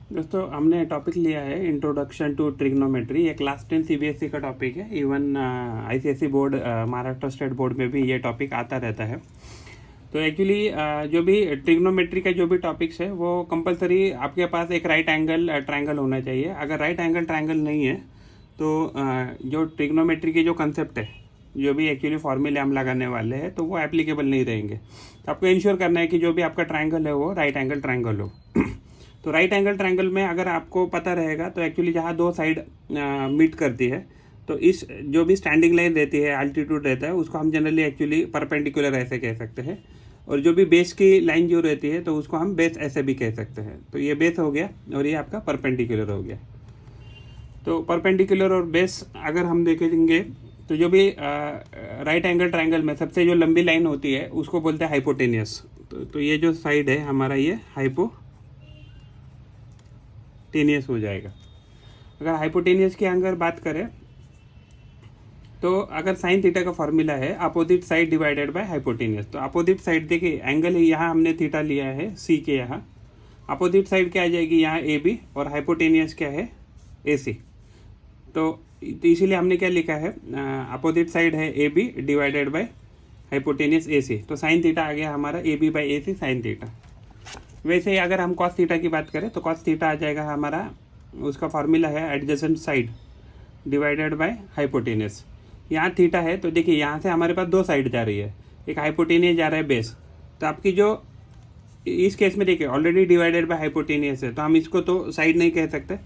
दोस्तों हमने टॉपिक लिया है इंट्रोडक्शन टू ट्रिग्नोमेट्री। ये क्लास 10 सीबीएसई का टॉपिक है। Even ICSE board, Maharashtra state board में भी ये टॉपिक आता रहता है। तो एक्चुअली जो भी ट्रिग्नोमेट्री का जो भी टॉपिक्स है वो कंपलसरी आपके पास एक राइट एंगल ट्रायंगल होना चाहिए। अगर राइट एंगल ट्रायंगल नहीं है तो जो ट्रिग्नोमेट्री के जो कंसेप्ट है, जो भी एक्चुअली फॉर्मूले हम लगाने वाले हैं, तो वो एप्लीकेबल नहीं रहेंगे। तो आपको इंश्योर करना है कि जो भी आपका ट्रायंगल है वो राइट एंगल ट्रायंगल हो। तो राइट एंगल ट्रायंगल में अगर आपको पता रहेगा तो एक्चुअली जहाँ दो साइड मीट करती है, तो इस जो भी स्टैंडिंग लाइन रहती है, एल्टीट्यूड रहता है, उसको हम जनरली एक्चुअली परपेंडिकुलर ऐसे कह सकते हैं। और जो भी बेस की लाइन जो रहती है तो उसको हम बेस ऐसे भी कह सकते हैं। तो ये बेस हो गया और ये आपका परपेंडिकुलर हो गया। तो परपेंडिकुलर और बेस अगर हम देखेंगे तो जो भी राइट एंगल ट्रायंगल में सबसे जो लंबी लाइन होती है उसको बोलते हैं हाइपोटेनियस। तो ये जो साइड है हमारा, ये हाइपोटेनियस हो जाएगा। अगर हाइपोटेनियस की अगर बात करें तो अगर साइन थीटा का फॉर्मूला है opposite side divided by hypotenuse. तो अपोजिट साइड देखिए, एंगल यहाँ हमने थीटा लिया है सी के, यहाँ अपोजिट साइड क्या आ जाएगी, यहाँ ए बी, और हाइपोटेनियस क्या है, ए सी। तो इसीलिए हमने क्या लिखा है, अपोजिट साइड है A B divided by hypotenuse A C. तो साइन थीटा आ गया हमारा A B by A C sine theta. वैसे ही अगर हम कॉस थीटा की बात करें तो कॉस थीटा आ जाएगा हमारा, उसका फार्मूला है adjacent side divided by hypotenuse. यहाँ थीटा है तो देखिए यहाँ से हमारे पास दो साइड जा रही है, एक हाइपोटेनियस जा रहा है बेस। तो आपकी जो इस केस में देखिए ऑलरेडी डिवाइडेड बाय हाइपोटेनियस है, तो हम इसको तो साइड नहीं कह सकते।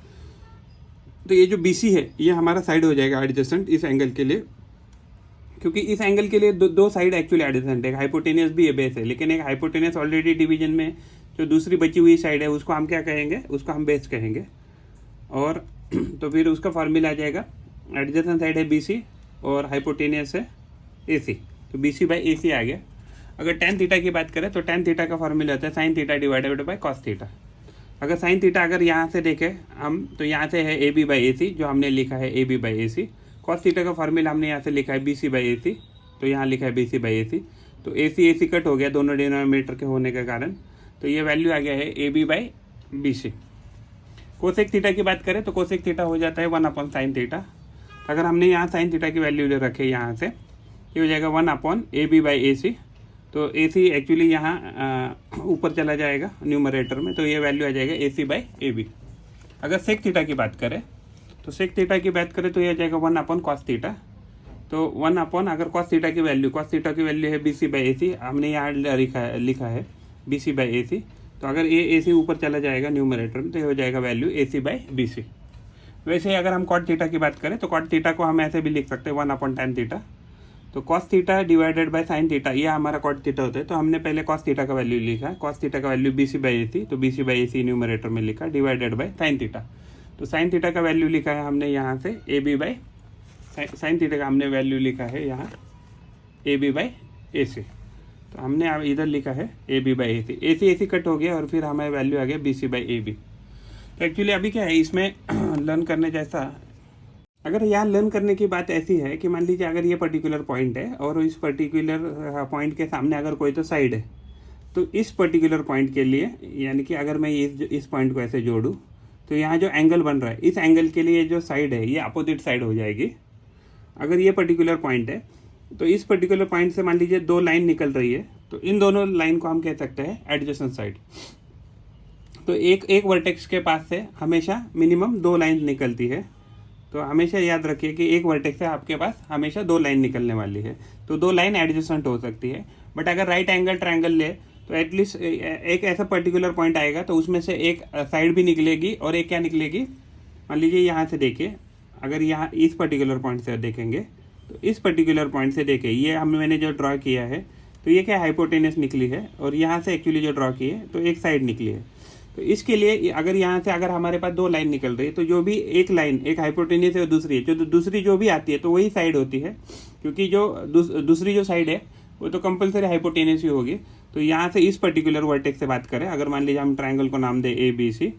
तो ये जो BC है ये हमारा साइड हो जाएगा एडजेसेंट इस एंगल के लिए, क्योंकि इस एंगल के लिए दो साइड एक्चुअली एडजेसेंट है। हाइपोटेनियस भी है, बेस है, लेकिन एक हाइपोटेनियस ऑलरेडी डिवीजन में जो दूसरी बची हुई साइड है उसको हम क्या कहेंगे, उसको हम बेस कहेंगे। और तो फिर उसका फॉर्मूला आ जाएगा, एडजेसेंट साइड है BC और हाइपोटेनियस है AC। तो BC बाई AC आ गया। अगर tan थीटा की बात करें तो tan थीटा का फॉर्मूला होता है sine theta divided by cos theta. अगर साइन थीटा अगर यहाँ से देखें हम तो यहाँ से है AB बाई AC, जो हमने लिखा है AB by AC। Cos theta का फॉर्मूला हमने यहाँ से लिखा है BC बाई AC, तो यहाँ लिखा है BC बाई AC। तो AC कट हो गया दोनों डिनोमिनेटर के होने के कारण, तो ये वैल्यू आ गया है AB by BC। Cosec theta की बात करें तो कोसेक थीटा हो जाता है 1 साइन थीटा। अगर हमने यहाँ साइन थीटा की वैल्यू ले रखे यहाँ से, ये हो जाएगा 1 AB बाई AC। तो AC एक्चुअली यहाँ ऊपर चला जाएगा न्यूमरेटर में, तो ये वैल्यू आ जाएगा AC बाई AB। अगर सेक थीटा की बात करें तो सेक थीटा की बात करें तो ये आ जाएगा 1 कॉस थीटा। तो 1 अगर कॉस थीटा की वैल्यू है BC बाई AC, हमने यहाँ लिखा है BC बाई AC। तो अगर ये AC ऊपर चला जाएगा न्यूमरेटर में तो ये हो जाएगा वैल्यू AC बाई BC। वैसे ही अगर हम कॉट थीटा की बात करें तो कॉट थीटा को हम ऐसे भी लिख सकते हैं 1 tan थीटा। तो cos theta divided by sine theta, ये हमारा कॉट थीटा होता है। तो हमने पहले कॉस थीटा का वैल्यू लिखा है, कॉस थीटा का वैल्यू BC बाई AC, तो BC बाई AC न्यूमरेटर में लिखा डिवाइडेड बाय साइन थीटा। तो साइन थीटा का वैल्यू लिखा है हमने यहाँ से AB बाई साइन थीटा का हमने वैल्यू लिखा है यहाँ AB बाई AC। तो हमने इधर लिखा है AB by AC। AC cut हो गया और फिर हमारे वैल्यू आ गया BC बाई AB। तो एक्चुअली अभी क्या है इसमें लर्न करने जैसा, अगर यहाँ लर्न करने की बात ऐसी है कि मान लीजिए अगर ये पर्टिकुलर पॉइंट है और इस पर्टिकुलर पॉइंट के सामने अगर कोई तो साइड है, तो इस पर्टिकुलर पॉइंट के लिए, यानी कि अगर मैं इस पॉइंट को ऐसे जोड़ूँ तो यहाँ जो एंगल बन रहा है, इस एंगल के लिए जो साइड है ये अपोजिट साइड हो जाएगी। अगर ये पर्टिकुलर पॉइंट है तो इस पर्टिकुलर पॉइंट से मान लीजिए दो लाइन निकल रही है, तो इन दोनों लाइन को हम कह सकते हैं एडजेसेंट साइड। तो एक वर्टेक्स के पास से हमेशा मिनिमम दो लाइन निकलती है। तो हमेशा याद रखिए कि एक वर्टेक्स से आपके पास हमेशा दो लाइन निकलने वाली है। तो दो लाइन एडजेसेंट हो सकती है, बट अगर राइट एंगल ट्रायंगल ले तो एटलीस्ट एक ऐसा पर्टिकुलर पॉइंट आएगा तो उसमें से एक साइड भी निकलेगी और एक क्या निकलेगी, मान लीजिए यहाँ से देखिए, अगर यहाँ इस पर्टिकुलर पॉइंट से देखेंगे तो इस पर्टिकुलर पॉइंट से देखिए ये मैंने जो ड्रॉ किया है तो ये क्या हाइपोटेनियस निकली है, और यहाँ से एक्चुअली जो ड्रॉ की है तो एक साइड निकली है। तो इसके लिए अगर यहाँ से अगर हमारे पास दो लाइन निकल रही है तो जो भी एक लाइन, एक हाइपोटेनियस है और दूसरी है, जो दूसरी जो भी आती है तो वही साइड होती है, क्योंकि जो दूसरी जो साइड है वो तो कंपलसरी हाइपोटेनियस ही होगी। तो यहाँ से इस पर्टिकुलर वर्टेक्स से बात करें, अगर मान लीजिए हम ट्रायंगल को नाम दे ABC,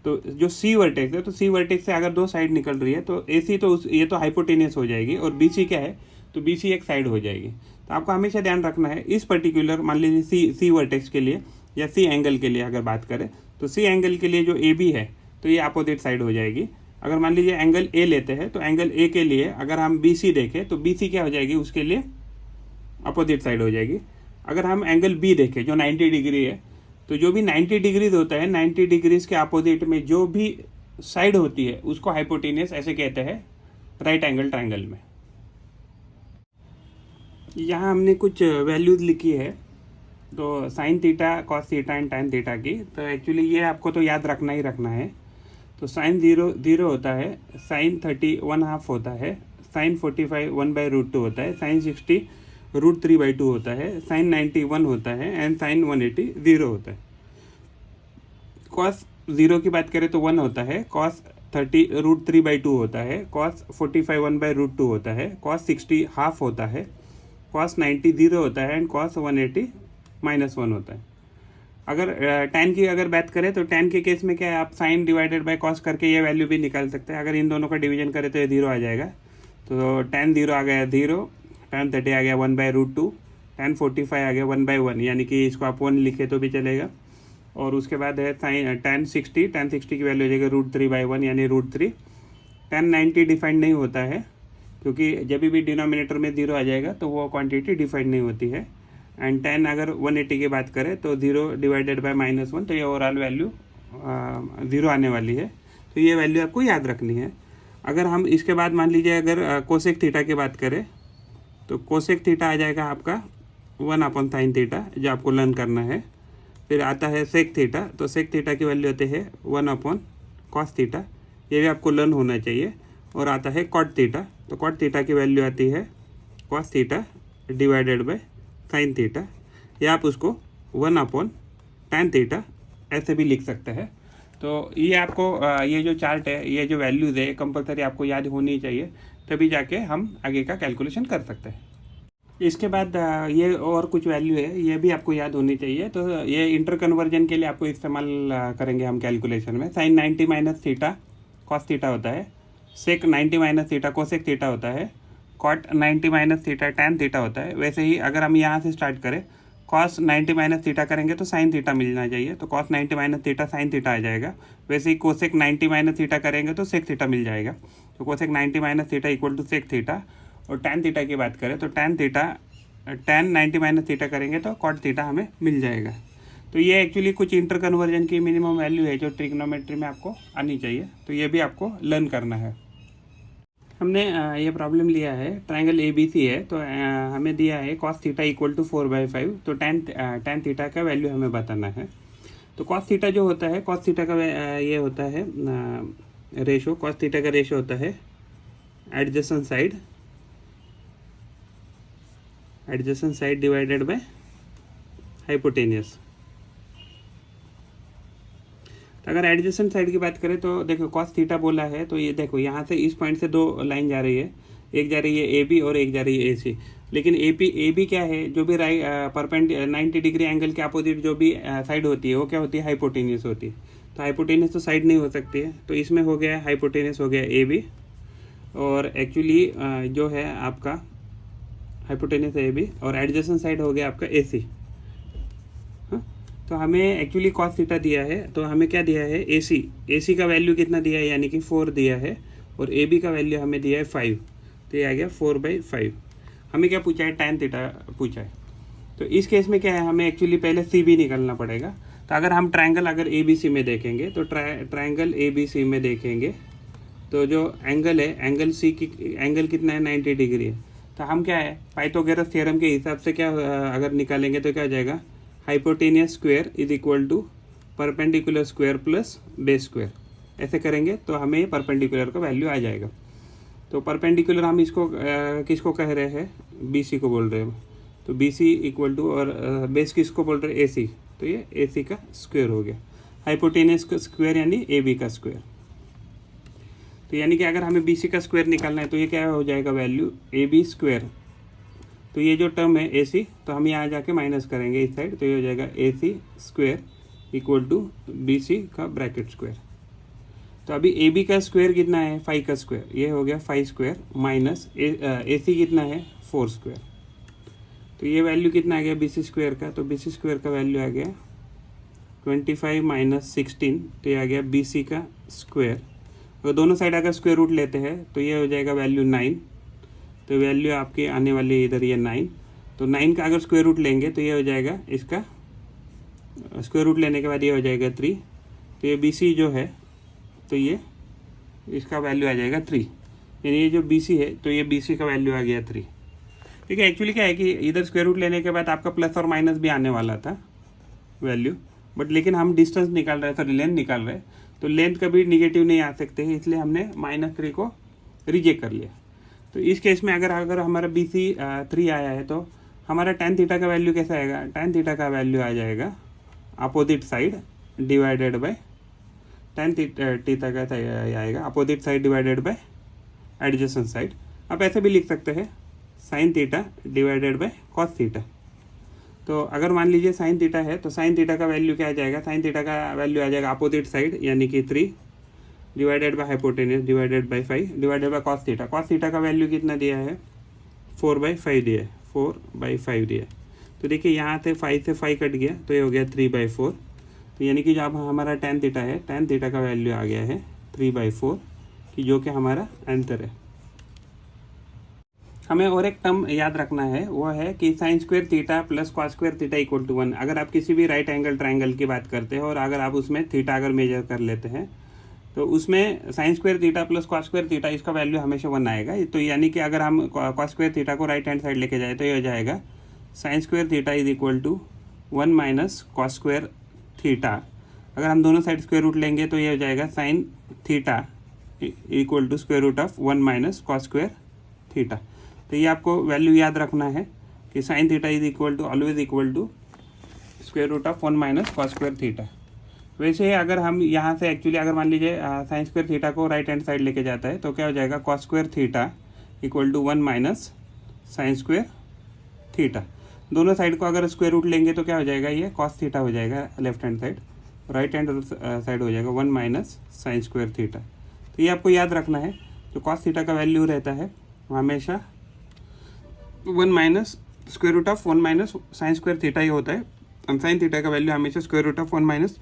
तो जो C वर्टेक्स है तो C वर्टेक्स से अगर दो साइड निकल रही है तो AC तो ये तो हाइपोटेनियस हो जाएगी, और BC क्या है तो BC एक साइड हो जाएगी। तो आपको हमेशा ध्यान रखना है इस पर्टिकुलर मान लीजिए C वर्टेक्स के लिए या C एंगल के लिए अगर बात करें तो C एंगल के लिए जो AB है तो ये अपोजिट साइड हो जाएगी। अगर मान लीजिए एंगल ए लेते हैं तो एंगल ए के लिए अगर हम बी सी देखें तो बी सी क्या हो जाएगी, उसके लिए अपोजिट साइड हो जाएगी। अगर हम एंगल बी देखें जो 90 डिग्री है, तो जो भी 90 डिग्रीज होता है, 90 डिग्रीज के अपोजिट में जो भी साइड होती है उसको हाइपोटेनियस ऐसे कहते हैं राइट एंगल ट्रायंगल में। यहाँ हमने कुछ वैल्यूज लिखी है, तो sine theta, cos theta and tan theta की। तो एक्चुअली ये आपको तो याद रखना ही रखना है। तो साइन 0 होता है, साइन 30 1/2 होता है, साइन 45 1/√2 होता है, साइन 60 √3/2 होता है, साइन 90 1 होता है एंड साइन 180 0 होता है। कॉस 0 की बात करें तो 1 होता है, कॉस 30 √3/2 होता है, कॉस 45 1/√2 होता है, कॉस 60 हाफ होता है, कॉस 90 0 होता है एंड कॉस 180 -1 होता है। अगर टैन की अगर बात करें तो टैन के केस में क्या है, आप साइन डिवाइडेड बाय कॉस करके ये वैल्यू भी निकाल सकते हैं। अगर इन दोनों का डिवीजन करें तो ये 0 आ जाएगा। तो टैन 0 आ गया 0, टैन 30 आ गया 1/√2, टैन 45 आ गया 1/1, यानी कि इसको आप 1 लिखे तो भी चलेगा। और उसके बाद है साइन टैन 60 की वैल्यू हो जाएगी √3/1 यानी √3। टैन 90 डिफाइंड नहीं होता है, क्योंकि जब भी डिनोमिनेटर में 0 आ जाएगा तो वो क्वांटिटी डिफाइंड नहीं होती है। एंड टैन अगर 180 की बात करें तो 0 डिवाइडेड बाय -1, तो ये ओवरऑल वैल्यू 0 आने वाली है। तो ये वैल्यू आपको याद रखनी है। अगर हम इसके बाद मान लीजिए अगर कोसेक थीटा की बात करें तो कोसेक थीटा आ जाएगा आपका 1/sin थीटा, जो आपको लर्न करना है। फिर आता है सेक थीटा, तो सेक थीटा की वैल्यू होती है 1/cos थीटा, ये भी आपको लर्न होना चाहिए। और आता है कॉट थीटा, तो कॉट थीटा की वैल्यू आती है cos theta divided by sine theta, या आप उसको 1/tan थीटा ऐसे भी लिख सकते हैं। तो ये आपको ये जो चार्ट है, ये जो वैल्यूज़ है कंपलसरी आपको याद होनी चाहिए, तभी जाके हम आगे का कैलकुलेशन कर सकते हैं। इसके बाद ये और कुछ वैल्यू है, ये भी आपको याद होनी चाहिए। तो ये इंटर कन्वर्जन के लिए आपको इस्तेमाल करेंगे हम कैलकुलेशन में। साइन 90 - थीटा कॉस थीटा होता है, सेक 90 - थीटा कोसेक थीटा होता है, कॉट 90 - थीटा टैन थीटा होता है। वैसे ही अगर हम यहाँ से स्टार्ट करें, कॉस 90 - थीटा करेंगे तो साइन थीटा मिलना चाहिए, तो कॉस 90 - थीटा साइन थीटा आ जाएगा। वैसे ही कोसेक 90 - थीटा करेंगे तो सेक थीटा मिल जाएगा, तो cosec 90 - theta equal to sec theta. और टैन थीटा की बात करें तो टैन 90 - थीटा करेंगे तो कॉट थीटा हमें मिल जाएगा। तो ये एक्चुअली कुछ इंटर कन्वर्जन की मिनिमम वैल्यू है जो ट्रिग्नोमेट्री में आपको आनी चाहिए, तो ये भी आपको लर्न करना है। हमने ये प्रॉब्लम लिया है, ट्रायंगल ABC है, तो हमें दिया है cos थीटा इक्वल टू 4/5, तो टैन थीटा का वैल्यू हमें बताना है। तो cos थीटा जो होता है, cos थीटा का ये होता है रेशो, cos थीटा का रेशो होता है adjacent side divided by hypotenuse. अगर एडजेसेंट साइड की बात करें तो देखो cos थीटा बोला है, तो ये देखो यहाँ से इस पॉइंट से 2 लाइन जा रही है, एक जा रही है AB और एक जा रही है AC। लेकिन AB क्या है, जो भी परपेंड 90 डिग्री एंगल के अपोजिट जो भी साइड होती है वो क्या होती है, हाइपोटेनियस होती है। तो हाइपोटेनियस तो साइड नहीं हो सकती है, तो इसमें हो गया हाइपोटेनियस हो गया AB, और एक्चुअली जो है आपका हाइपोटेनियस AB और एडजेसेंट साइड हो गया आपका AC। तो हमें एक्चुअली cos थीटा दिया है, तो हमें क्या दिया है, AC का वैल्यू कितना दिया है, यानी कि 4 दिया है, और AB का वैल्यू हमें दिया है 5, तो ये आ गया 4/5। हमें क्या पूछा है, टैन थीटा पूछा है। तो इस केस में क्या है, हमें एक्चुअली पहले CB निकालना पड़ेगा। तो अगर हम ट्रायंगल अगर ABC में देखेंगे तो ट्रायंगल ABC में देखेंगे तो जो एंगल है, एंगल C की एंगल कितना है, 90 डिग्री है। तो हम क्या है, पाइथागोरस थ्योरम के हिसाब से क्या अगर निकालेंगे तो क्या हो जाएगा, hypotenuse square is equal to perpendicular square plus base square. ऐसे करेंगे तो हमें परपेंडिकुलर का वैल्यू आ जाएगा। तो परपेंडिकुलर हम इसको किसको कह रहे हैं, BC को बोल रहे हैं, तो BC इक्वल टू, और बेस किसको बोल रहे हैं, AC, तो ये AC का स्क्वायर हो गया। हाइपोटेनियस का स्क्वायर यानी AB का स्क्वायर। तो यानी कि अगर हमें BC का स्क्वायर निकालना है तो ये क्या हो जाएगा, वैल्यू AB स्क्वायर। तो ये जो टर्म है AC, तो हम यहाँ जाके माइनस करेंगे इस साइड, तो ये हो जाएगा AC square equal to BC का ब्रैकेट स्क्वायर। तो अभी AB का स्क्वायर कितना है, 5 का स्क्वायर, ये हो गया 5 स्क्वायर माइनस AC कितना है, 4 स्क्वायर। तो ये वैल्यू कितना आ गया BC स्क्वायर का, तो BC स्क्वायर का वैल्यू आ गया 25 माइनस 16, तो ये आ गया BC का स्क्वायर। अगर दोनों साइड अगर स्क्वायर रूट लेते हैं तो ये हो जाएगा वैल्यू 9, तो वैल्यू आपकी आने वाली इधर ये 9, तो 9 का अगर स्क्वायर रूट लेंगे तो ये हो जाएगा, इसका स्क्वायर रूट लेने के बाद ये हो जाएगा 3, तो ये BC जो है तो ये इसका वैल्यू आ जाएगा 3, यानी ये जो BC है तो ये BC का वैल्यू आ गया 3। ठीक है, एक्चुअली क्या है कि इधर स्क्वायर रूट लेने के बाद आपका प्लस और माइनस भी आने वाला था वैल्यू, बट लेकिन हम डिस्टेंस निकाल रहे हैं, सॉरी लेंथ निकाल रहे हैं, तो लेंथ कभी निगेटिव नहीं आ सकते हैं, इसलिए हमने -3 को रिजेक्ट कर लिया। तो इस केस में अगर हमारा BC 3 आया है तो हमारा tan थीटा का वैल्यू कैसा आएगा, tan थीटा का वैल्यू आ जाएगा opposite side divided by tan theta का आएगा opposite side divided by adjacent side. आप ऐसे भी लिख सकते हैं sin theta divided bye cos theta. तो अगर मान लीजिए sin थीटा है तो sin थीटा का वैल्यू क्या आ जाएगा, sin थीटा का वैल्यू आ जाएगा अपोजिट साइड यानी कि 3 divided by hypotenuse divided by 5 divided by cos theta. cos theta का वैल्यू कितना दिया है, 4/5 दिया है, 4/5 दिया है। तो देखिए यहाँ से 5 से 5 कट गया तो ये हो गया 3/4, तो यानी कि जब हमारा tan थीटा है, tan थीटा का वैल्यू आ गया है 3/4, कि जो कि हमारा आंसर है। हमें और एक टर्म याद रखना है, वो है कि sin square theta plus cos square theta equal to 1। अगर आप किसी भी राइट एंगल ट्राइंगल की बात करते हैं और अगर आप उसमें थीटा अगर मेजर कर लेते हैं तो उसमें sin square theta plus cos square theta इसका वैल्यू हमेशा 1 आएगा। तो यानी कि अगर हम cos स्क्वायर थीटा को राइट हैंड साइड लेके जाए तो ये हो जाएगा sin square theta is equal to 1 minus cos square theta. अगर हम दोनों साइड स्क्वायर रूट लेंगे तो ये हो जाएगा sin theta equal to square root of 1 minus cos square theta. तो ये आपको वैल्यू याद रखना है कि sin theta is equal to always equal to square root of 1 minus cos square theta. वैसे अगर हम यहाँ से एक्चुअली अगर मान लीजिए sin स्क्वायर थीटा को राइट हैंड साइड लेके जाता है तो क्या हो जाएगा, cos square theta equal to 1 minus sin square theta. दोनों साइड को अगर स्क्वायर रूट लेंगे तो क्या हो जाएगा, ये cos थीटा हो जाएगा left hand side, right hand side हो जाएगा 1 माइनस sin स्क्वायर थीटा। तो ये आपको याद रखना है, जो cos थीटा का वैल्यू रहता है हमेशा 1 minus square root of 1 minus sin square theta ही होता है, और sin थीटा का वैल्यू हमेशा square root of 1 minus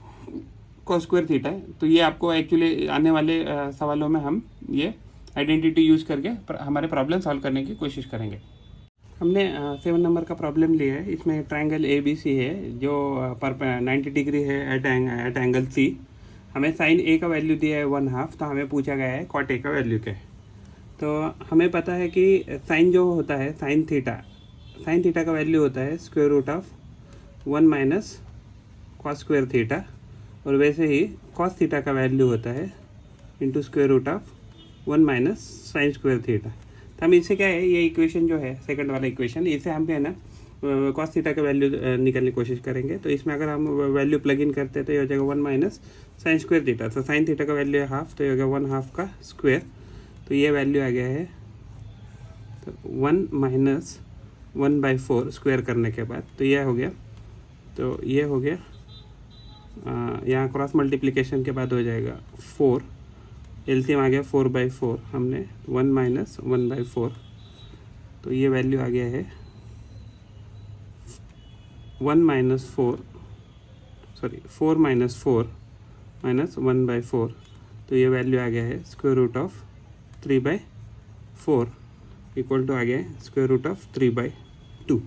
cos square theta है। तो ये आपको एक्चुअली आने वाले सवालों में हम ये आइडेंटिटी यूज़ करके हमारे प्रॉब्लम सॉल्व करने की कोशिश करेंगे। हमने 7 नंबर का प्रॉब्लम लिया है, इसमें ट्रायंगल ABC है जो पर 90 डिग्री है एट एंगल C। हमें sin A का वैल्यू दिया है 1/2, तो हमें पूछा गया है cot A का वैल्यू क्या है। तो हमें पता है कि साइन जो होता है sin थीटा का वैल्यू होता है square root of 1 minus cos square theta, और वैसे ही cos थीटा का वैल्यू होता है into square root of 1 minus sin square theta. तो हम इससे क्या है, ये इक्वेशन जो है सेकंड वाला इक्वेशन, इसे हम क्या है ना cos थीटा का वैल्यू निकालने की कोशिश करेंगे। तो इसमें अगर हम वैल्यू प्लग इन करते हैं तो ये हो जाएगा 1 माइनस sin स्क्वायर थीटा। तो sin थीटा का वैल्यू है 1/2, तो ये हो गया 1/2 का स्क्वायर, तो ये वैल्यू आ गया है तो 1 माइनस 1/4 स्क्वायर करने के बाद, तो यह हो गया, तो ये हो गया यहाँ क्रॉस मल्टीप्लिकेशन के बाद हो जाएगा 4, एलसीएम आ गया 4/4, हमने 1 माइनस 1/4, तो ये वैल्यू आ गया है 4 माइनस 4 माइनस 1/4, तो ये वैल्यू आ गया है square root of 3/4 equal to आ गया है स्क्वायर रूट ऑफ 3/2।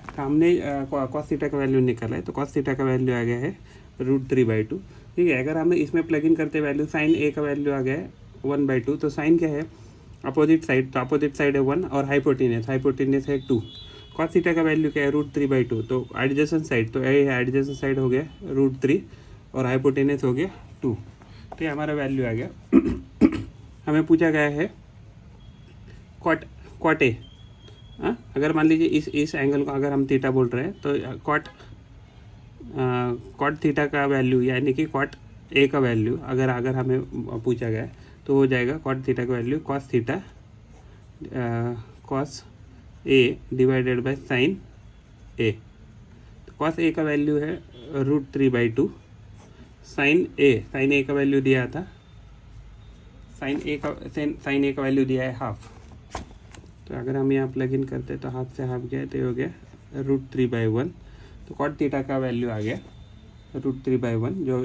तो हमने cos थीटा का वैल्यू निकाला है, तो cos थीटा का वैल्यू आ गया है √3/2। ठीक है, अगर हम इसमें प्लग इन करते वैल्यू sin A का वैल्यू आ गया है 1/2, तो sin क्या है अपोजिट साइड, तो अपोजिट साइड है 1 और हाइपोटेनियस है 2। cos थीटा का वैल्यू क्या है √3/2, तो एडजेसेंट साइड, तो ये एडजेसेंट साइड हो गया √3 और हाइपोटेनियस हो गया 2, तो ये हमारा वैल्यू आ गया। हमें पूछा गया है cot A। अगर मान लीजिए इस एंगल को अगर हम थीटा बोल रहे हैं तो cot थीटा का वैल्यू यानी कि cot A का वैल्यू अगर हमें पूछा गया तो हो जाएगा cot थीटा का value cos theta cos A divided by sin A। तो cos A का वैल्यू है √3/2, sin A का वैल्यू दिया था, sin A का वैल्यू दिया है 1/2, तो अगर हम यहाँ प्लग इन करते तो 1/2 से 1/2 गया तो ये हो गया √3/1, तो cot थीटा का वैल्यू आ गया √3/1, जो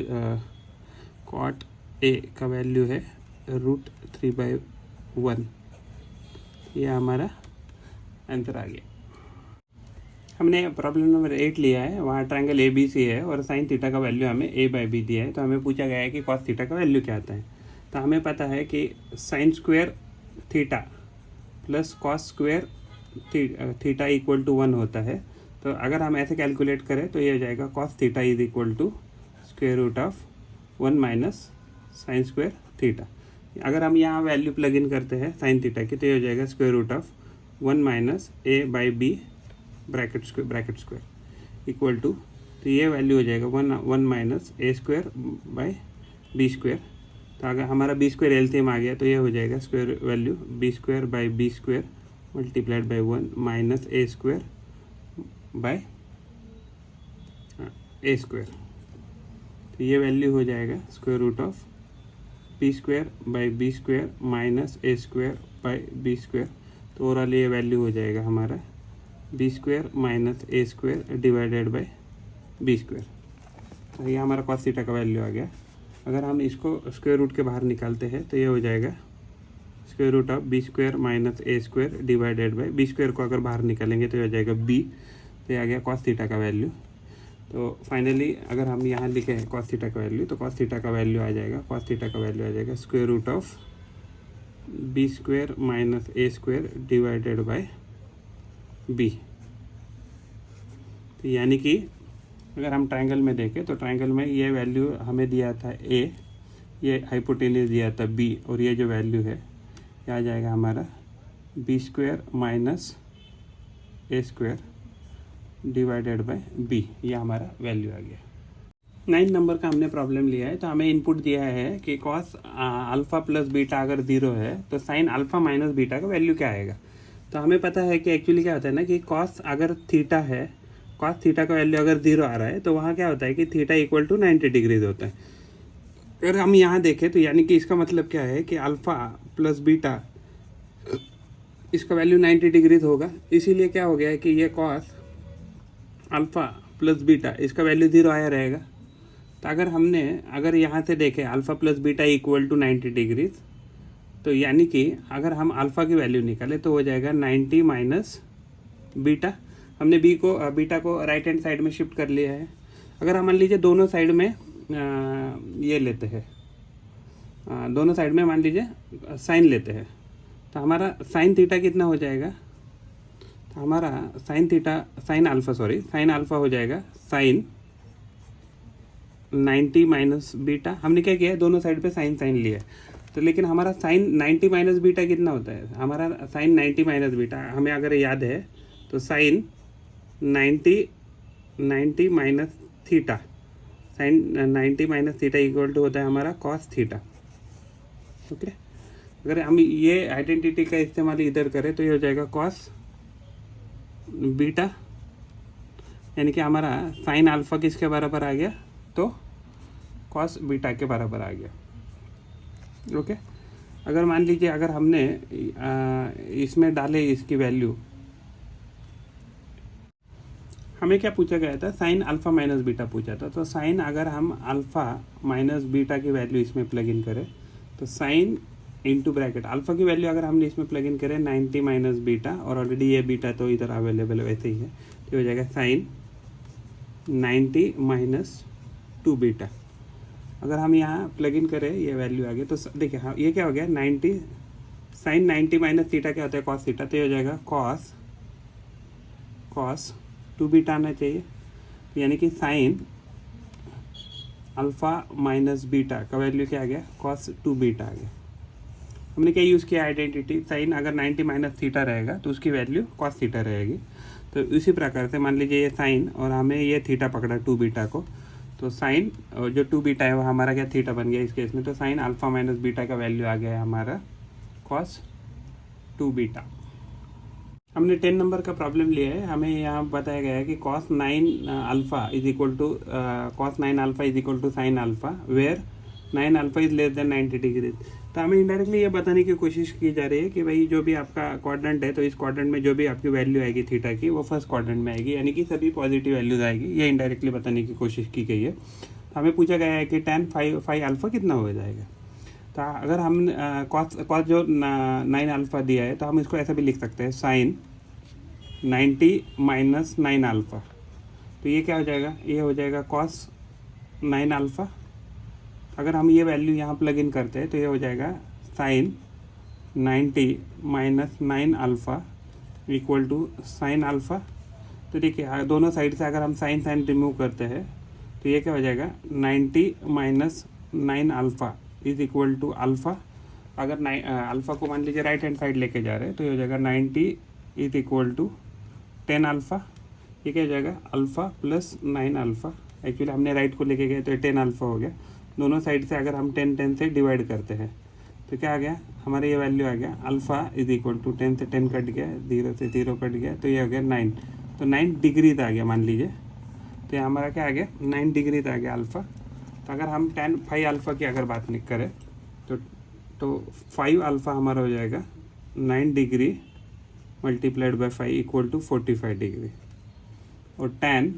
cot A का वैल्यू है √3/1। ये हमारा आंसर आ गया। हमने प्रॉब्लम नंबर 8 लिया है, वहाँ ट्रायंगल ABC है और साइन थीटा का वैल्यू हमें A/B दिया है। तो हमें पूछा गया है कि कॉस थीटा का वैल्यू क्या आता है। तो हमें पता है कि sine square theta plus cos square theta equal to 1 होता है। तो अगर हम ऐसे कैलकुलेट करें तो ये हो जाएगा cos theta is equal to square root of 1 minus sine square theta. अगर हम यहाँ वैल्यू प्लग इन करते हैं साइन थीटा की, तो ये हो जाएगा square root of 1 minus A/B bracket square equal to, तो ये वैल्यू हो जाएगा 1 माइनस A²/B²। तो अगर हमारा B² एलसीएम आ गया तो ये हो जाएगा square value B²/B² multiplied by 1 minus A² by A²। तो ये वैल्यू हो जाएगा square root of B²/B² minus A²/B²। तो ओवरऑल ये वैल्यू हो जाएगा हमारा B² minus A² divided by B²। तो ये हमारा कॉस थीटा का वैल्यू आ गया। अगर हम इसको स्क्वायर रूट के बाहर निकालते हैं तो ये हो जाएगा square root of B² minus A² divided by B² को अगर बाहर निकालेंगे तो ये हो जाएगा B। तो ये आ गया कॉस थीटा का वैल्यू। तो फाइनली अगर हम यहाँ लिखे हैं कॉस थीटा का वैल्यू, तो कॉस थीटा का वैल्यू आ जाएगा, कॉस थीटा का वैल्यू आ जाएगा square root of B² minus A² divided by B। तो यानी कि अगर हम ट्रायंगल में देखें तो ट्रायंगल में ये वैल्यू हमें दिया था A, ये हाइपोटेन्यूज दिया था B, और ये जो वैल्यू है ये आ जाएगा हमारा B² minus A² divided by B। ये हमारा वैल्यू आ गया। 9 नंबर का हमने प्रॉब्लम लिया है। तो हमें इनपुट दिया है कि कॉस अल्फ़ा प्लस बीटा अगर 0 है तो साइन अल्फ़ा माइनस बीटा का वैल्यू क्या आएगा। तो हमें पता है कि एक्चुअली क्या होता है ना कि कॉस अगर थीटा है, कॉस थीटा का वैल्यू अगर 0 आ रहा है तो वहाँ क्या होता है कि थीटा इक्वल टू 90 डिग्रीज होता है। अगर हम यहाँ देखें तो यानी कि इसका मतलब क्या है कि अल्फ़ा प्लस बीटा इसका वैल्यू 90 डिग्रीज होगा। इसीलिए क्या हो गया है कि ये कॉस अल्फ़ा प्लस बीटा इसका वैल्यू 0 आया रहेगा। तो अगर यहाँ से देखें alpha plus beta equal to 90 degrees, तो यानी कि अगर हम अल्फ़ा की वैल्यू निकालें तो हो जाएगा 90 माइनस बीटा। हमने बीटा को राइट हैंड साइड में शिफ्ट कर लिया है। अगर हम मान लीजिए दोनों साइड में ये लेते हैं, दोनों साइड में मान लीजिए साइन लेते हैं, तो हमारा साइन थीटा कितना हो जाएगा। तो हमारा साइन अल्फ़ा हो जाएगा साइन 90 माइनस बीटा। हमने क्या किया है, दोनों साइड पे साइन लिया है। तो लेकिन हमारा साइन 90 माइनस बीटा कितना होता है, हमारा साइन 90 माइनस बीटा हमें अगर याद है तो sine 90 minus theta, sine 90 minus theta equal to होता है हमारा कॉस थीटा। ओके, अगर हम ये आइडेंटिटी का इस्तेमाल इधर करें तो ये हो जाएगा कॉस बीटा, यानी कि हमारा साइन अल्फ़ा किसके बराबर आ गया, तो कॉस बीटा के बराबर आ गया। ओके, अगर मान लीजिए अगर हमने इसमें डाले इसकी वैल्यू, हमें क्या पूछा गया था, साइन अल्फ़ा माइनस बीटा पूछा था। तो साइन अगर हम अल्फ़ा माइनस बीटा की वैल्यू इसमें प्लग इन करें तो साइन इंटू ब्रैकेट अल्फ़ा की वैल्यू अगर हमने इसमें प्लग इन करें 90 माइनस बीटा, और ऑलरेडी ये बीटा तो इधर अवेलेबल वैसे ही है, तो हो जाएगा साइन 90 माइनस 2 बीटा। अगर हम यहाँ प्लग इन करें ये वैल्यू आ गई तो देखिए हाँ ये क्या हो गया 90 साइन 90 माइनस थीटा क्या होता है कॉस थीटा, तो ये हो जाएगा कॉस 2 बीटा आना चाहिए। यानी कि साइन अल्फ़ा माइनस बीटा का वैल्यू क्या आ गया, कॉस 2 बीटा आ गया। हमने क्या यूज़ किया आइडेंटिटी, साइन अगर 90 माइनस थीटा रहेगा तो उसकी वैल्यू कॉस थीटा रहेगी। तो इसी प्रकार से मान लीजिए ये साइन और हमें ये थीटा पकड़ा 2 बीटा को, तो साइन जो 2 बीटा है वो हमारा क्या थीटा बन गया इस केस में। तो साइन अल्फ़ा माइनस बीटा का वैल्यू आ गया है हमारा कॉस 2 बीटा। हमने 10 नंबर का प्रॉब्लम लिया है। हमें यहाँ बताया गया है कि cos 9 alpha is equal to sine alpha where 9 alpha is less than 90 degree. तो हमें इनडायरेक्टली ये बताने की कोशिश की जा रही है कि भाई जो भी आपका क्वाड्रेंट है, तो इस क्वाड्रेंट में जो भी आपकी वैल्यू आएगी थीटा की, वो फर्स्ट क्वाड्रेंट में आएगी, यानी कि सभी पॉजिटिव वैल्यूज आएगी। ये इनडायरेक्टली बताने की कोशिश की गई है। तो हमें पूछा गया है कि tan फाइव अल्फा कितना हो जाएगा। तो अगर हम कॉस जो 9 अल्फा दिया है, तो हम इसको ऐसा भी लिख सकते हैं, साइन 90 माइनस 9 अल्फा। तो ये क्या हो जाएगा, ये हो जाएगा कॉस 9 अल्फा। अगर हम ये वैल्यू यहाँ प्लग इन करते हैं तो ये हो जाएगा sine 90 minus 9 alpha equal to sine alpha. तो देखिए दोनों साइड से अगर हम साइन रिमूव करते हैं तो ये क्या हो जाएगा, 90 minus 9 alpha is equal to alpha. अगर अल्फ़ा को मान लीजिए राइट हैंड साइड लेके जा रहे हैं तो ये हो जाएगा 90 इज इक्वल टू 10 अल्फ़ा। ये क्या हो जाएगा, अल्फ़ा प्लस 9 अल्फ़ा। एक्चुअली हमने राइट को लेके गए तो 10 अल्फ़ा हो गया। दोनों साइड से अगर हम 10 से डिवाइड करते हैं तो क्या आ गया, हमारा ये वैल्यू आ गया, अल्फ़ा इज इक्वल टू 10 से 10 कट गया, 0 से 0 कट गया, तो ये हो गया 9। तो 9 डिग्रीज आ गया मान लीजिए। तो ये हमारा क्या आ गया, 9 डिग्रीज आ गया अल्फ़ा। तो अगर हम tan 5 अल्फ़ा की अगर बात नहीं करें तो 5 अल्फ़ा हमारा हो जाएगा 9 degree multiplied by 5 equal to 45 degree. और tan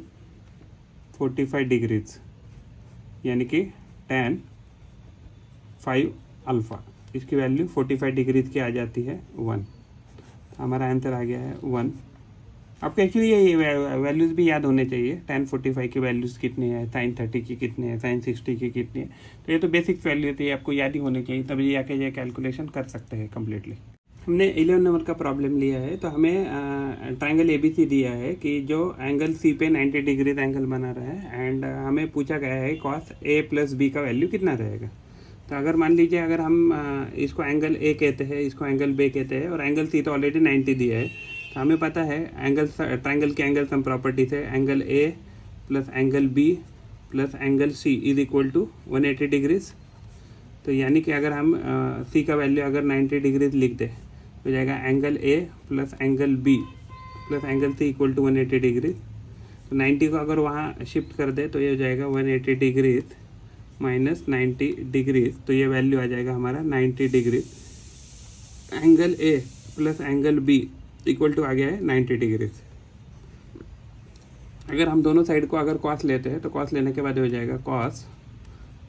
45 डिग्रीज यानी कि tan 5 अल्फ़ा, इसकी वैल्यू 45 डिग्रीज की आ जाती है 1। हमारा आंसर आ गया है 1। आपको एक्चुअली ये वैल्यूज़ भी याद होने चाहिए, tan 45 की वैल्यूज़ कितनी है, sin 30 की कितनी है, sin 60 की कितनी है। तो ये तो बेसिक वैल्यू थी, आपको याद ही होनी चाहिए, तभी आके ये कैलकुलेशन कर सकते हैं कम्प्लीटली। हमने 11 नंबर का प्रॉब्लम लिया है। तो हमें ट्रायंगल ABC दिया है कि जो एंगल C पे 90 डिग्रीज एंगल बना रहा है, एंड हमें पूछा गया है cos A प्लस B का वैल्यू कितना रहेगा। तो अगर मान लीजिए अगर हम इसको एंगल A कहते हैं, इसको एंगल B कहते हैं, और एंगल C तो ऑलरेडी 90 दिया है। तो हमें पता है एंगल ट्रायंगल के एंगल सम प्रॉपर्टी से angle A plus angle B plus angle C is equal to 180 degrees. तो यानी कि अगर हम C का वैल्यू अगर 90 डिग्रीज लिख दे हो जाएगा angle A plus angle B plus angle C equal to 180 degrees. तो 90 को अगर वहाँ शिफ्ट कर दे तो ये हो जाएगा 180 डिग्रीज माइनस 90 डिग्रीज। तो ये वैल्यू आ जाएगा हमारा 90 degrees. Angle A plus angle B equal to आ गया है 90 डिग्रीज। अगर हम दोनों साइड को अगर कॉस लेते हैं तो कॉस लेने के बाद हो जाएगा कॉस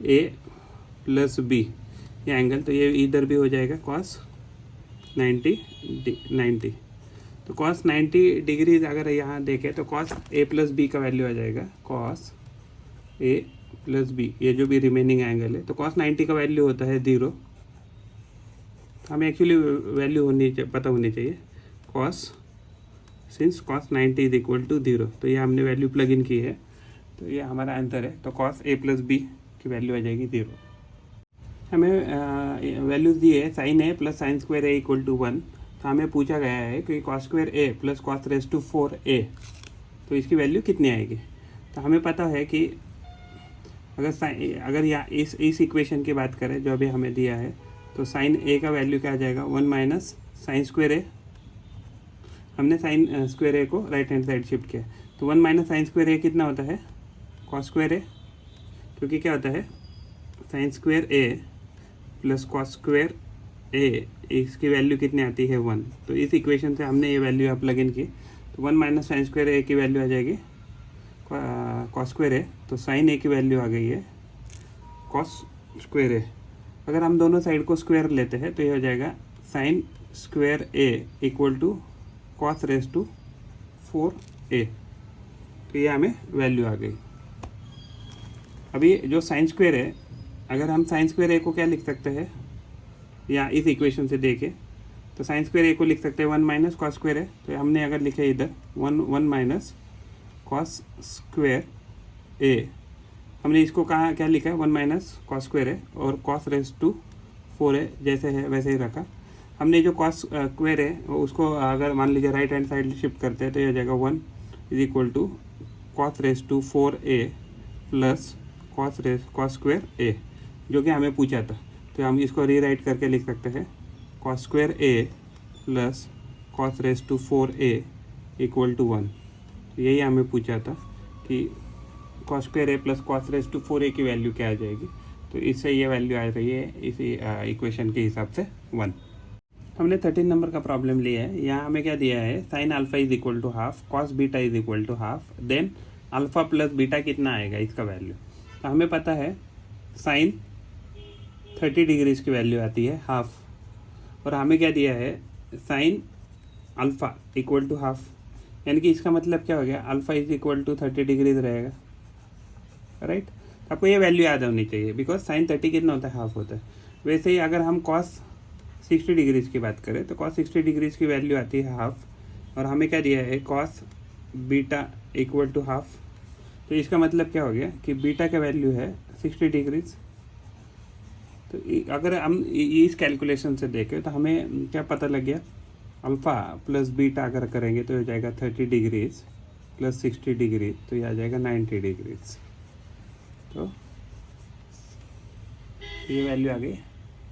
A प्लस B ये एंगल, तो ये इधर भी हो जाएगा कॉस 90। तो कॉस 90 डिग्रीज अगर यहाँ देखें तो कॉस A प्लस B का वैल्यू आ जाएगा कॉस A प्लस B, ये जो भी रिमेनिंग एंगल है। तो कॉस 90 का वैल्यू होता है 0। हमें एक्चुअली वैल्यू पता होनी चाहिए cos, since cos 90 is equal to 0। तो ये हमने वैल्यू प्लग इन की है, तो ये हमारा आंसर है। तो कॉस A प्लस B की वैल्यू आ जाएगी 0। हमें वैल्यूज़ दी है sine A plus sine square A equal to 1। तो हमें पूछा गया है कि cos square A plus cos raise to 4A, तो इसकी वैल्यू कितनी आएगी। तो हमें पता है कि अगर या इस इक्वेशन की बात करें जो अभी हमें दिया है, तो साइन A का वैल्यू क्या आ जाएगा, 1 माइनस साइन स्क्वायर A। हमने साइन स्क्वायर A को राइट हैंड साइड शिफ्ट किया, तो 1 माइनस साइन स्क्वायर A कितना होता है, कॉस स्क्वायर A। क्योंकि क्या होता है, sign square A plus cos square A, इसकी वैल्यू कितनी आती है 1। तो इस इक्वेशन से हमने ये वैल्यू आप प्लग इन की, तो 1 माइनस साइन स्क्वायर A की वैल्यू आ जाएगी कॉस स्क्वायर A। तो साइन A की वैल्यू आ गई है कॉस स्क्वायर A। अगर हम दोनों साइड को स्क्वायर लेते हैं तो ये हो जाएगा sine square A equal to cos raise to 4A। तो ये हमें वैल्यू आ गई। अभी जो साइन स्क्वायर है, अगर हम साइन स्क्वायर A को क्या लिख सकते हैं, या इस इक्वेशन से देखें तो साइन स्क्वायर A को लिख सकते हैं 1 माइनस कॉस स्क्वायर A। तो हमने अगर लिखे इधर 1 माइनस कॉस स्क्वायर A, हमने इसको कहा क्या लिखा है, 1 माइनस कॉस स्क्वायर A, और कॉस रेज टू 4A जैसे है वैसे ही रखा। हमने जो कॉस स्क्वायर है उसको अगर मान लीजिए राइट हैंड साइड शिफ्ट करते हैं तो ये हो जाएगा 1 is equal to cos raise to 4A plus cos square A, जो कि हमें पूछा था। तो हम इसको रीराइट करके लिख सकते हैं cos square A plus cos raise to 4A equal to 1। यही हमें पूछा था कि cos square A plus cos raise to 4A की वैल्यू क्या आ जाएगी। तो इससे ये वैल्यू आ रही है इसी इक्वेशन के हिसाब से 1। हमने 13 नंबर का प्रॉब्लम लिया है। यहाँ हमें क्या दिया है, sine alpha is equal to half, cos beta is equal to half, then alpha plus beta कितना आएगा इसका वैल्यू। तो हमें पता है साइन 30 डिग्रीज की वैल्यू आती है हाफ, और हमें क्या दिया है sine alpha equal to half, यानी कि इसका मतलब क्या हो गया, alpha is equal to 30 degrees रहेगा, राइट। आपको ये वैल्यू याद होनी चाहिए, बिकॉज साइन 30 कितना होता है, हाफ होता है। वैसे ही अगर हम कॉस 60 डिग्रीज की बात करें तो कॉस 60 डिग्रीज की वैल्यू आती है हाफ, और हमें क्या दिया है cos beta equal to half. तो इसका मतलब क्या हो गया कि बीटा का वैल्यू है 60 डिग्रीज। तो अगर हम इस कैलकुलेशन से देखें तो हमें क्या पता लग गया, अल्फ़ा प्लस बीटा अगर करेंगे तो हो जाएगा 30 डिग्रीज प्लस 60 डिग्री, तो ये आ जाएगा 90 डिग्रीज। तो ये वैल्यू आ गई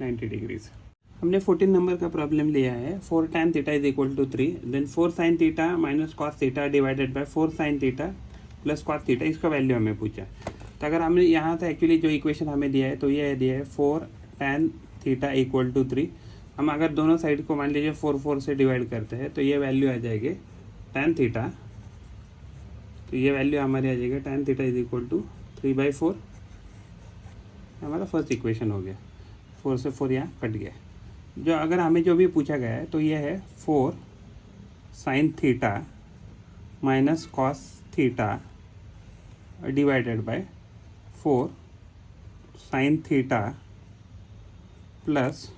90 डिग्रीज। हमने 14 नंबर का प्रॉब्लम लिया है, 4 tan theta is equal to 3, then 4 sin theta minus cos theta divided by 4 sin theta plus cos theta, इसका वैल्यू हमें पूछा। तो अगर हमने यहाँ से एक्चुअली जो इक्वेशन हमें दिया है तो ये दिया है 4 tan थीटा इक्वल टू 3। हम अगर दोनों साइड को मान लीजिए 4 से डिवाइड करते हैं तो ये वैल्यू आ जाएगी tan थीटा, तो ये वैल्यू हमारी आ जाएगी tan theta is equal to 3/4। हमारा फर्स्ट इक्वेशन हो गया, 4 से 4 यहाँ कट गया। जो अगर हमें जो भी पूछा गया है तो ये है 4 sin theta minus cos theta divided by 4 sin theta plus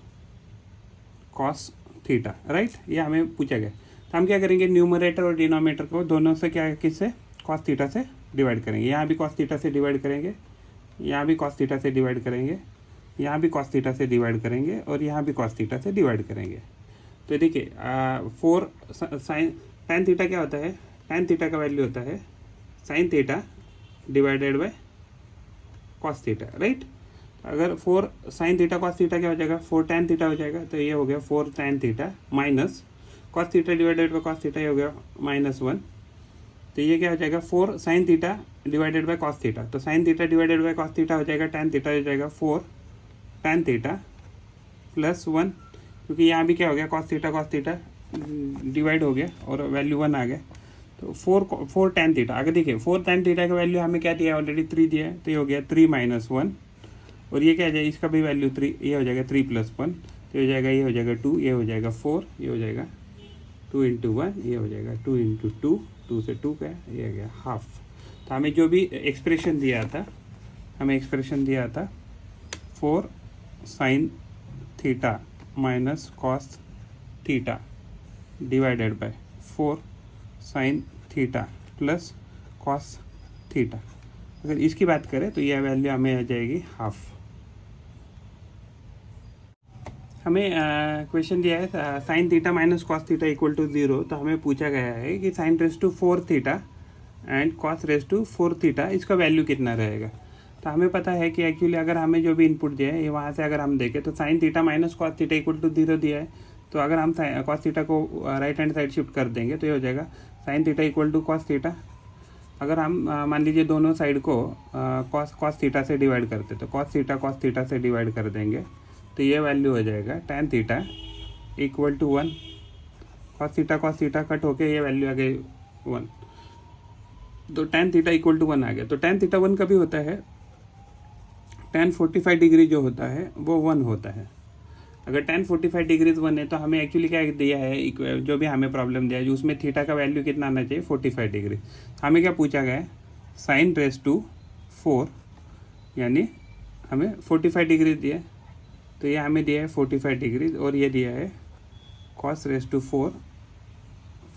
cos theta, right. ये हमें पूछा गया। तो हम क्या करेंगे, न्यूमरेटर और डिनोमिनेटर को दोनों से क्या किससे, कॉस थीटा से डिवाइड करेंगे। यहाँ भी कॉस थीटा से डिवाइड करेंगे, यहाँ भी कॉस थीटा से डिवाइड करेंगे, यहाँ भी कॉस थीटा से डिवाइड करेंगे, और यहाँ भी कॉस थीटा से डिवाइड करेंगे। तो देखिए 4 साइन tan थीटा क्या होता है, tan थीटा का वैल्यू होता है sine theta divided by cos theta, right. अगर 4 साइन थीटा कॉस थीटा क्या हो जाएगा, 4 tan थीटा हो जाएगा। तो ये हो गया 4 tan theta minus cos theta divided by cos theta, ये हो गया -1। तो ये क्या हो जाएगा 4 sine theta divided by cos theta, तो sine theta divided by cos theta हो जाएगा tan थीटा हो जाएगा 4 tan थीटा प्लस 1, क्योंकि यहाँ भी क्या हो गया कॉस थीटा डिवाइड हो गया और वैल्यू 1 आ गया। तो 4 tan थीटा, अगर देखिए 4 tan थीटा का वैल्यू हमें क्या दिया है, ऑलरेडी 3 दिया है, तो ये हो गया 3 - 1, और ये क्या हो जाएगा, इसका भी वैल्यू 3, ये हो जाएगा 3 + 1, तो ये हो जाएगा, ये हो जाएगा 2, ये हो जाएगा 4, ये हो जाएगा 2 × 1, ये हो जाएगा 2 × 2, 2 से 2 का ये हो गया हाफ। तो हमें जो भी एक्सप्रेशन दिया था, हमें एक्सप्रेशन दिया था 4 sin theta minus cos theta divided by 4 sin theta plus cos theta. अगर इसकी बात करें तो यह वैल्यू हमें आ जाएगी हाफ। हमें क्वेश्चन दिया है sine theta minus cos theta equal to 0। तो हमें पूछा गया है कि sine raise to 4 theta and cos raise to 4 theta, इसका वैल्यू कितना रहेगा। तो हमें पता है कि एक्चुअली अगर हमें जो भी इनपुट दिया है ये वहाँ से अगर हम देखें तो sine theta minus cos theta equal to 0 दिया है। तो अगर हम कॉस थीटा को राइट हैंड साइड शिफ्ट कर देंगे तो ये हो जाएगा sine theta equal to cos theta. अगर हम मान लीजिए दोनों साइड को कॉस थीटा से डिवाइड करते तो कॉस थीटा से डिवाइड कर देंगे तो ये वैल्यू हो जाएगा tan theta equal to 1। Cos theta cut होके ये वैल्यू आ गई 1, तो tan थीटा इक्वल टू 1 आ गया। तो tan थीटा 1 कभी होता है, tan 45 डिग्री जो होता है वो 1 होता है। अगर tan 45 डिग्रीज 1 है तो हमें एक्चुअली क्या दिया है, जो भी हमें प्रॉब्लम दिया है उसमें थीटा का वैल्यू कितना आना चाहिए 45 डिग्री। हमें क्या पूछा गया है साइन रेस टू 4, यानी हमें 45 डिग्री दिया, तो ये हमें दिया है 45 डिग्रीज, और ये दिया है कॉस रेस टू 4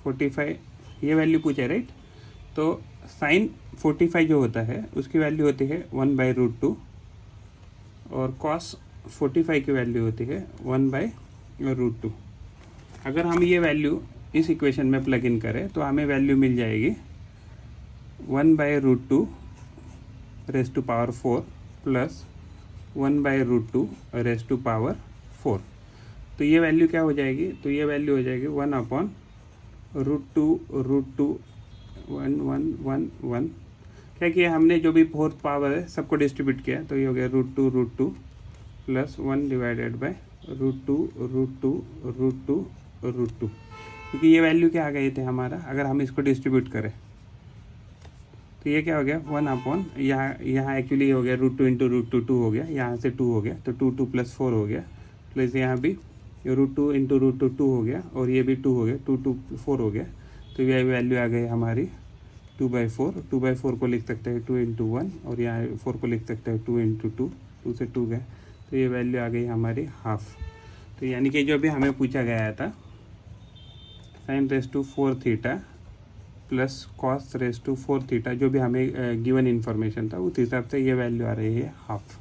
45, ये वैल्यू पूछा है, राइट। तो साइन 45 जो होता है उसकी वैल्यू होती है 1/√2, और कॉस 45 की वैल्यू होती है 1/√2। अगर हम ये वैल्यू इस इक्वेशन में प्लग इन करें तो हमें वैल्यू मिल जाएगी 1/√2 raise to power 4 plus 1/√2 raise to power 4। तो ये वैल्यू क्या हो जाएगी, तो ये वैल्यू हो जाएगी 1/√2 1 1 1 1, क्या किया हमने, जो भी फोर्थ पावर है सबको डिस्ट्रीब्यूट किया, तो ये हो गया √2 प्लस 1 डिवाइडेड बाय √2 क्योंकि ये वैल्यू क्या आ गए थे हमारा, अगर हम इसको डिस्ट्रीब्यूट करें तो ये क्या हो गया 1 यहाँ एक्चुअली ये हो गया √2 इंटू √2 हो गया, यहाँ से 2 हो गया तो 2 प्लस 4 हो गया, प्लस यहाँ भी √2 इंटू √2 हो गया और ये भी 2 हो गया, 2 4 हो गया, तो ये वैल्यू आ गई हमारी 2/4 को लिख सकते हैं 2 इंटू 1 और यहाँ 4 को लिख सकते हैं 2 इंटू 2 से 2 गए, तो ये वैल्यू आ गई हमारी हाफ। तो यानी कि जो भी हमें पूछा गया था sin⁴ theta plus cos⁴ theta, जो भी हमें गिवन इन्फॉर्मेशन था उस हिसाब से ये वैल्यू आ रही है हाफ।